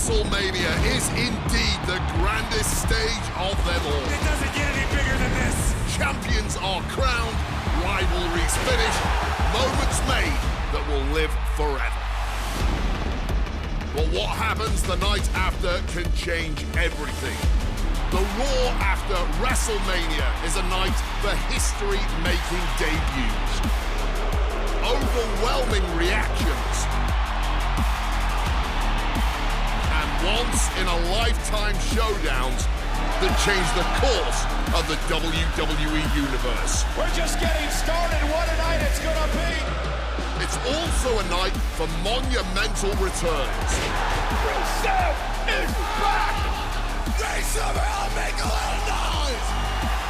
WrestleMania is indeed the grandest stage of them all. It doesn't get any bigger than this. Champions are crowned, rivalries finished, moments made that will live forever. But what happens the night after can change everything. The Raw after WrestleMania is a night for history-making debuts. Overwhelming reactions. And once-in-a-lifetime showdowns that change the course of the WWE Universe. We're just getting started. What a night it's gonna be. It's also a night for monumental returns. Rusev is back! They somehow make a little noise!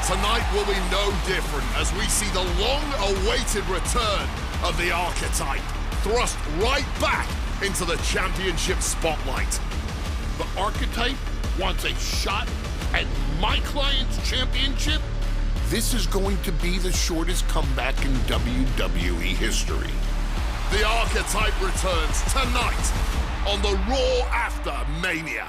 Tonight will be no different as we see the long-awaited return of the Archetype, thrust right back into the championship spotlight. The Archetype wants a shot at my client's championship? This is going to be the shortest comeback in WWE history. The Archetype returns tonight on the Raw after Mania.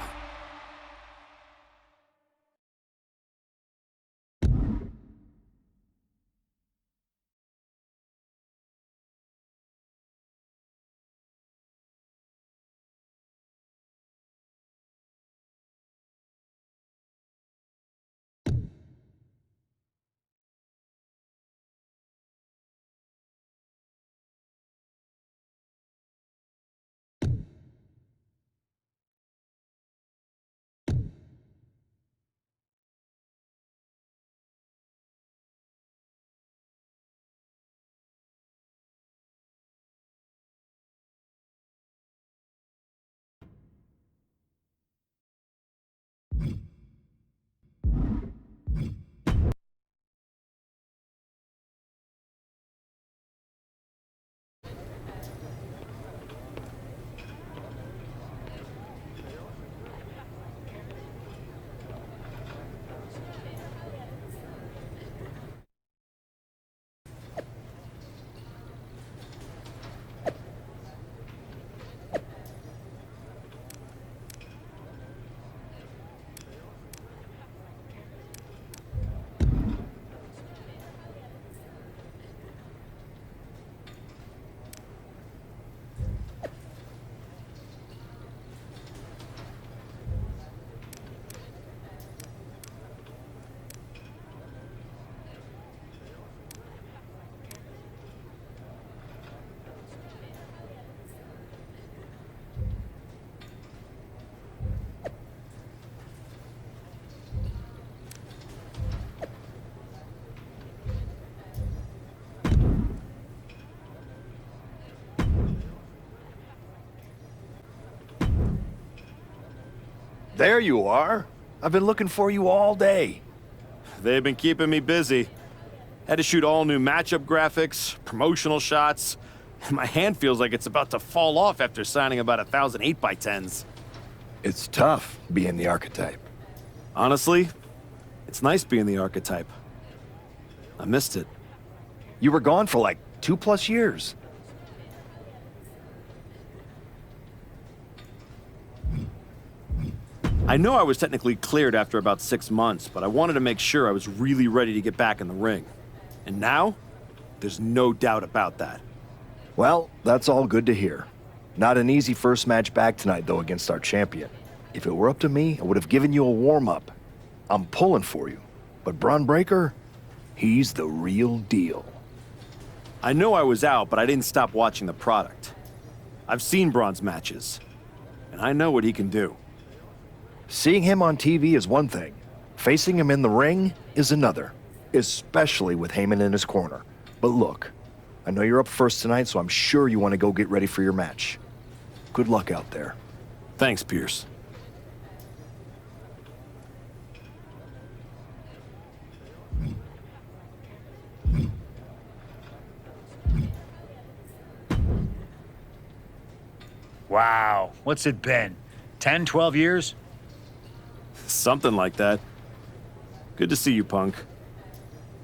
There you are. I've been looking for you all day. They've been keeping me busy. Had to shoot all new matchup graphics, promotional shots. My hand feels like it's about to fall off after signing about 1,000 8x10s. It's tough being the Archetype. Honestly, it's nice being the Archetype. I missed it. You were gone for like 2+ years. I know I was technically cleared after about 6 months, but I wanted to make sure I was really ready to get back in the ring. And now, there's no doubt about that. Well, that's all good to hear. Not an easy first match back tonight, though, against our champion. If it were up to me, I would have given you a warm-up. I'm pulling for you. But Bron Breakker, he's the real deal. I know I was out, but I didn't stop watching the product. I've seen Bron's matches, and I know what he can do. Seeing him on TV is one thing. Facing him in the ring is another. Especially with Heyman in his corner. But look, I know you're up first tonight, so I'm sure you want to go get ready for your match. Good luck out there. Thanks, Pierce. Wow, what's it been? 10, 12 years? Something like that. Good to see you, Punk.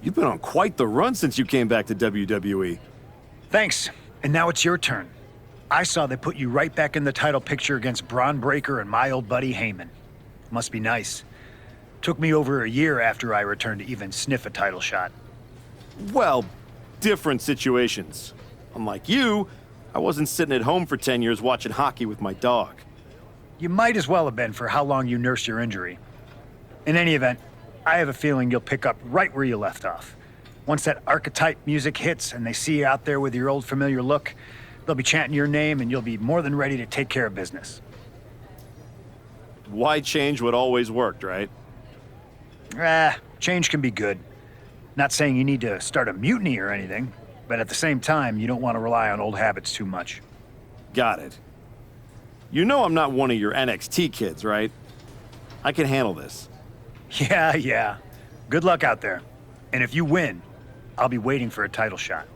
You've been on quite the run since you came back to WWE. Thanks, and now it's your turn. I saw they put you right back in the title picture against Bron Breakker and my old buddy Heyman. Must be nice. Took me over a year after I returned to even sniff a title shot. Well, different situations. Unlike you, I wasn't sitting at home for 10 years watching hockey with my dog. You might as well have been for how long you nursed your injury. In any event, I have a feeling you'll pick up right where you left off. Once that archetype music hits and they see you out there with your old familiar look, they'll be chanting your name and you'll be more than ready to take care of business. Why change what always worked, right? Change can be good. Not saying you need to start a mutiny or anything, but at the same time, you don't want to rely on old habits too much. Got it. You know I'm not one of your NXT kids, right? I can handle this. Yeah. Good luck out there. And if you win, I'll be waiting for a title shot.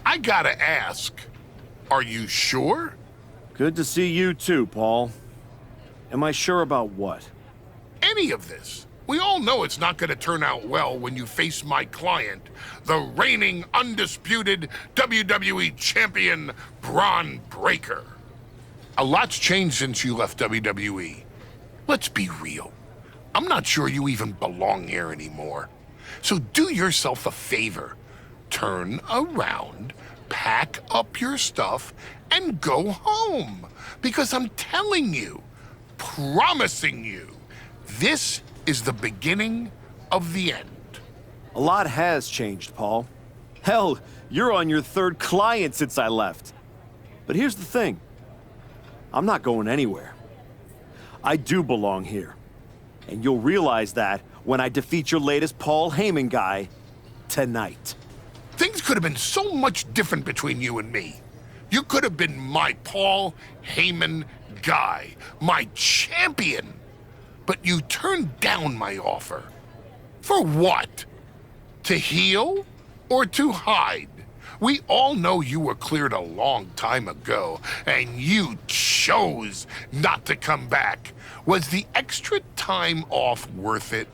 I gotta ask, are you sure? Good to see you too, Paul. Am I sure about what? Any of this? We all know it's not gonna turn out well when you face my client, the reigning, undisputed WWE Champion, Bron Breakker. A lot's changed since you left WWE. Let's be real. I'm not sure you even belong here anymore. So do yourself a favor. Turn around, pack up your stuff, and go home. Because I'm telling you, promising you, this is the beginning of the end. A lot has changed, Paul. Hell, you're on your third client since I left. But here's the thing. I'm not going anywhere. I do belong here. And you'll realize that when I defeat your latest Paul Heyman guy tonight. Things could have been so much different between you and me. You could have been my Paul Heyman guy, my champion. But you turned down my offer. For what? To heal or to hide? We all know you were cleared a long time ago, and you chose not to come back. Was the extra time off worth it?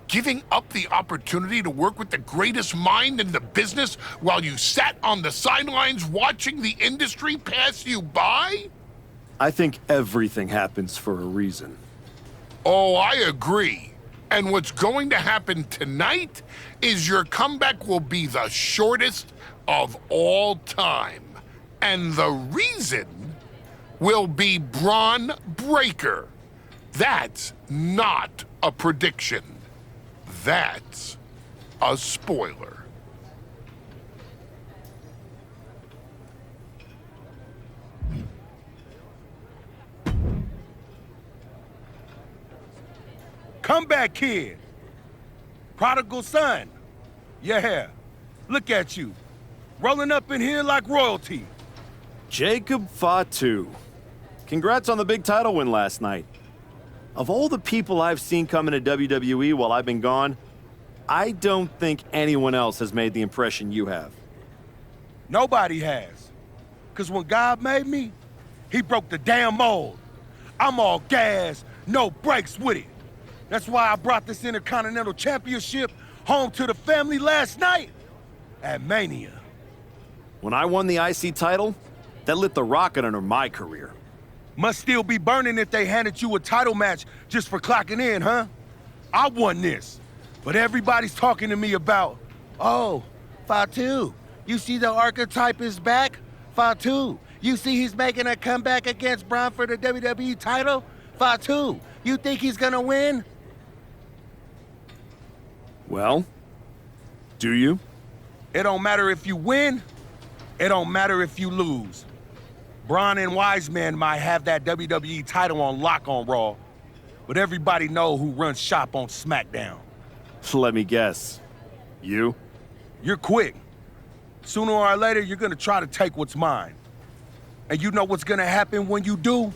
Giving up the opportunity to work with the greatest mind in the business while you sat on the sidelines watching the industry pass you by? I think everything happens for a reason. Oh, I agree. And what's going to happen tonight is your comeback will be the shortest of all time. And the reason will be Bron Breakker. That's not a prediction. That's a spoiler. Comeback kid. Prodigal son. Yeah. Look at you. Rolling up in here like royalty. Jacob Fatu. Congrats on the big title win last night. Of all the people I've seen come into WWE while I've been gone, I don't think anyone else has made the impression you have. Nobody has. Because when God made me, he broke the damn mold. I'm all gas, no brakes with it. That's why I brought this Intercontinental Championship home to the family last night at Mania. When I won the IC title, that lit the rocket under my career. Must still be burning if they handed you a title match just for clocking in, huh? I won this, but everybody's talking to me about, oh, Fatu, you see the archetype is back? Fatu, you see he's making a comeback against Bron for the WWE title? Fatu, you think he's gonna win? Well, do you? It don't matter if you win, it don't matter if you lose. Bron and Wiseman might have that WWE title on lock on Raw, but everybody know who runs shop on SmackDown. Let me guess. You? You're quick. Sooner or later, you're gonna try to take what's mine. And you know what's gonna happen when you do?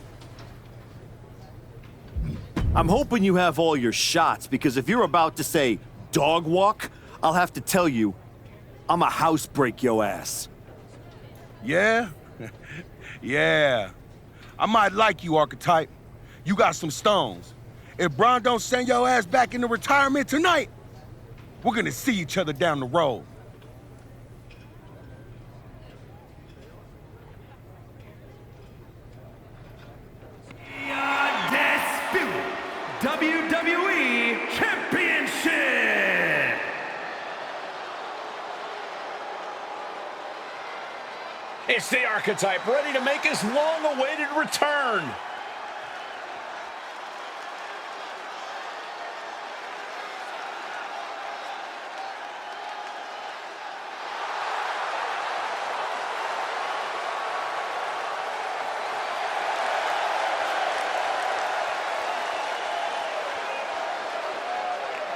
I'm hoping you have all your shots, because if you're about to say dog walk, I'll have to tell you, I'ma house break your ass. Yeah? Yeah. I might like you, Archetype. You got some stones. If Bron don't send your ass back into retirement tonight, we're gonna see each other down the road. WWE Championship! It's the Archetype, ready to make his long-awaited return.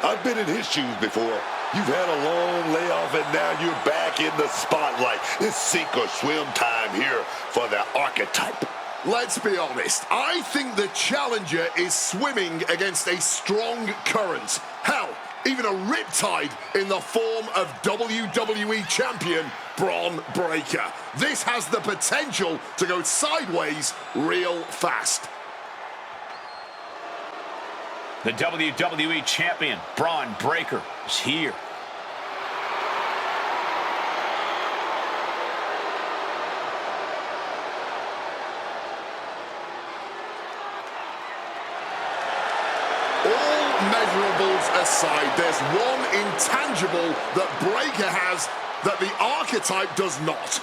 I've been in his shoes before. You've had a long layoff and now you're back in the spotlight. It's sink or swim time here for the Archetype. Let's be honest, I think the challenger is swimming against a strong current. Hell, even a riptide in the form of WWE Champion Bron Breakker. This has the potential to go sideways real fast. The WWE Champion, Bron Breakker, is here. All measurables aside, there's one intangible that Breakker has that the Archetype does not.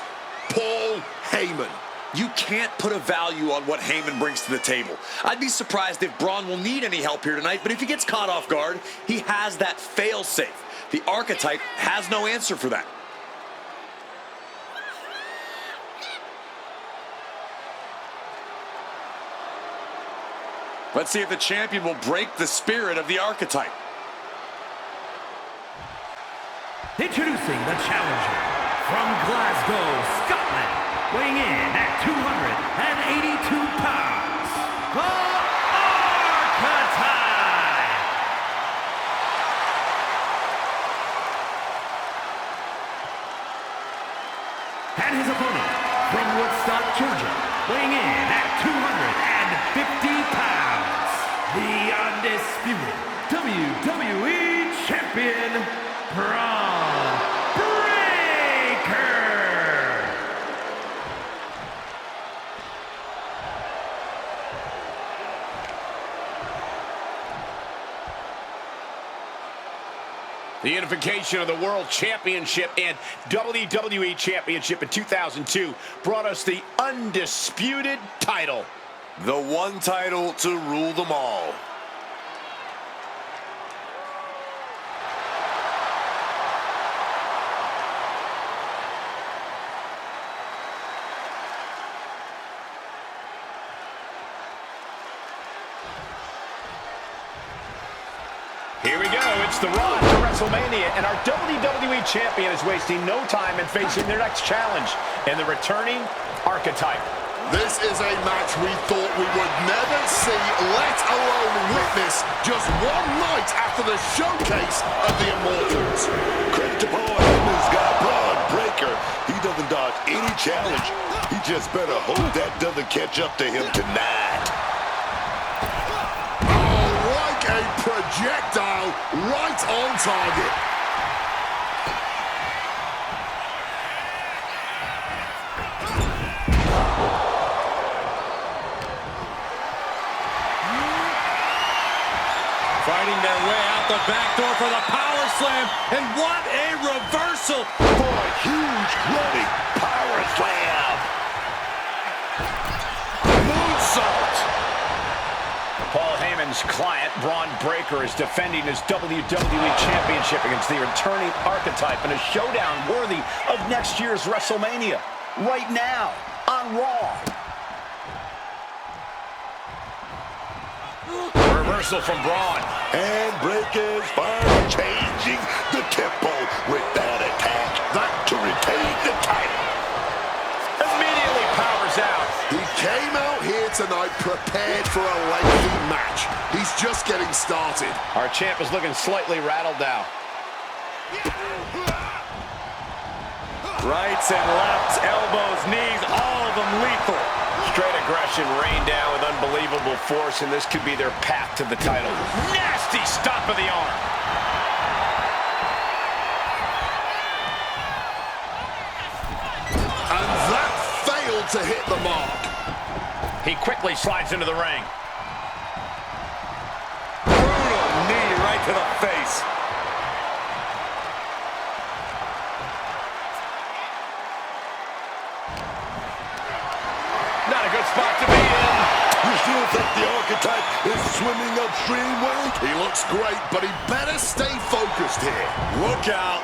Paul Heyman. You can't put a value on what Heyman brings to the table. I'd be surprised if Bron will need any help here tonight, but if he gets caught off guard, he has that fail-safe. The Archetype has no answer for that. Let's see if the champion will break the spirit of the Archetype. Introducing the challenger from Glasgow, Scotland, weighing in at 282 pounds, the Archetype! And his opponent from Woodstock, Georgia, weighing in at 250 pounds, the undisputed WWE Champion, Bron Breakker! The unification of the World Championship and WWE Championship in 2002 brought us the undisputed title. The one title to rule them all. Here we go, it's the run to WrestleMania, and our WWE Champion is wasting no time in facing their next challenge, and the returning Archetype. This is a match we thought we would never see, let alone witness, just one night after the showcase of the Immortals. Credit to Paul Heyman's got Bron Breakker. He doesn't dodge any challenge. He just better hope that doesn't catch up to him tonight. Like a projectile, right on target. Fighting their way out the back door for the power slam, and what a reversal! For a huge running power slam. Moonsault. Paul Heyman's client, Bron Breakker, is defending his WWE Championship against the returning Archetype in a showdown worthy of next year's WrestleMania. Right now, on Raw. Reversal from Bron. And Breakker's finally changing the tempo with that attack. That to retain the title. Immediately powers out. He came out here tonight prepared for a lengthy match. He's just getting started. Our champ is looking slightly rattled now. Rights and lefts, elbows, knees, all of them lethal. Straight aggression rained down with unbelievable force, and this could be their path to the title. Nasty stop of the arm. And that failed to hit the mark. He quickly slides into the ring. Brutal knee right to the face. Not a good spot to be in. You still think the Archetype is swimming upstream, Wade? He looks great, but he better stay focused here. Look out.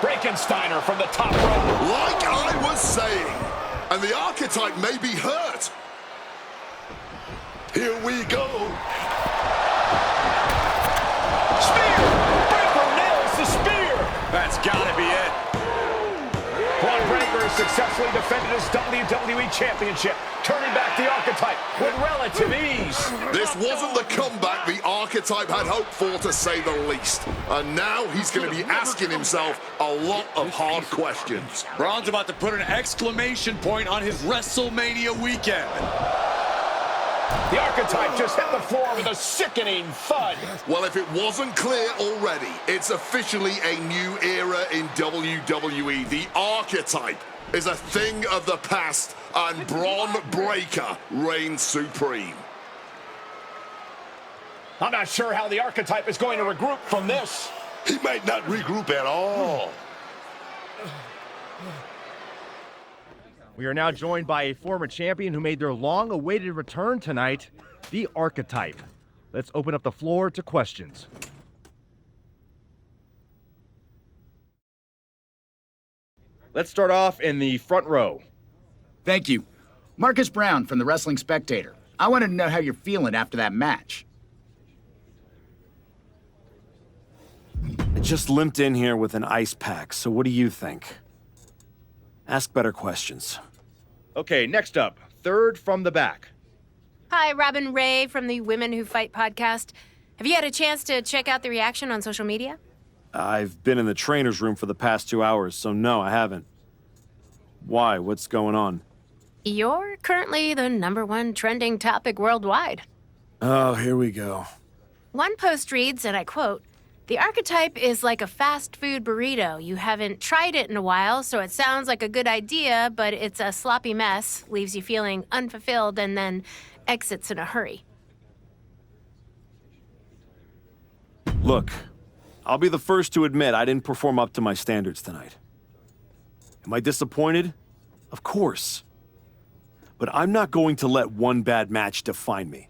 Breakensteiner from the top rope. Like I was saying, and the Archetype may be hurt. Here we go. Spear! Breakker nails the spear! That's gotta be it. Bron Breakker has successfully defended his WWE Championship, turning back the Archetype with relative ease. This wasn't the comeback the Archetype had hoped for, to say the least. And now he's going to be asking himself a lot of hard questions. Bron's about to put an exclamation point on his WrestleMania weekend. The Archetype just hit the floor with a sickening thud. Well, if it wasn't clear already, it's officially a new era in WWE. The Archetype is a thing of the past, and Bron Breakker reigns supreme. I'm not sure how the Archetype is going to regroup from this. He might not regroup at all. We are now joined by a former champion who made their long-awaited return tonight, the Archetype. Let's open up the floor to questions. Let's start off in the front row. Thank you. Marcus Brown from the Wrestling Spectator. I wanted to know how you're feeling after that match. I just limped in here with an ice pack, so what do you think? Ask better questions. Okay, next up, third from the back. Hi, Robin Ray from the Women Who Fight podcast. Have you had a chance to check out the reaction on social media? I've been in the trainer's room for the past 2 hours, so no, I haven't. Why? What's going on? You're currently the #1 trending topic worldwide. Oh, here we go. One post reads, and I quote, "The Archetype is like a fast food burrito. You haven't tried it in a while, so it sounds like a good idea, but it's a sloppy mess, leaves you feeling unfulfilled, and then exits in a hurry." Look, I'll be the first to admit I didn't perform up to my standards tonight. Am I disappointed? Of course. But I'm not going to let one bad match define me.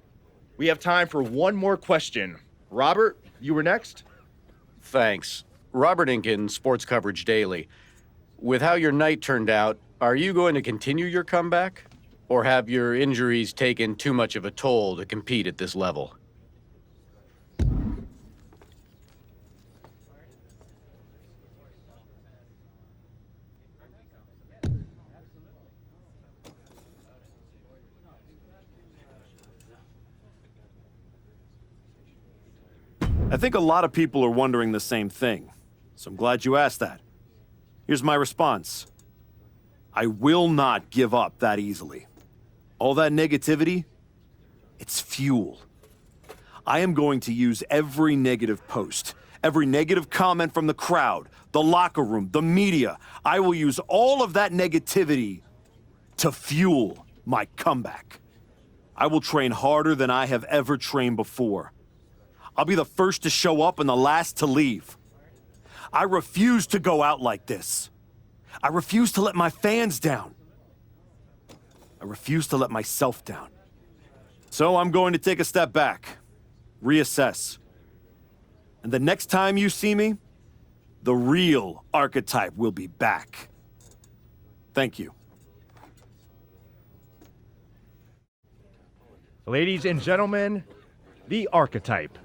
We have time for one more question. Robert, you were next? Thanks. Robert Inkin, Sports Coverage Daily. With how your night turned out, are you going to continue your comeback? Or have your injuries taken too much of a toll to compete at this level? I think a lot of people are wondering the same thing, so I'm glad you asked that. Here's my response. I will not give up that easily. All that negativity, it's fuel. I am going to use every negative post, every negative comment from the crowd, the locker room, the media. I will use all of that negativity to fuel my comeback. I will train harder than I have ever trained before. I'll be the first to show up and the last to leave. I refuse to go out like this. I refuse to let my fans down. I refuse to let myself down. So I'm going to take a step back, reassess. And the next time you see me, the real Archetype will be back. Thank you. Ladies and gentlemen, the Archetype.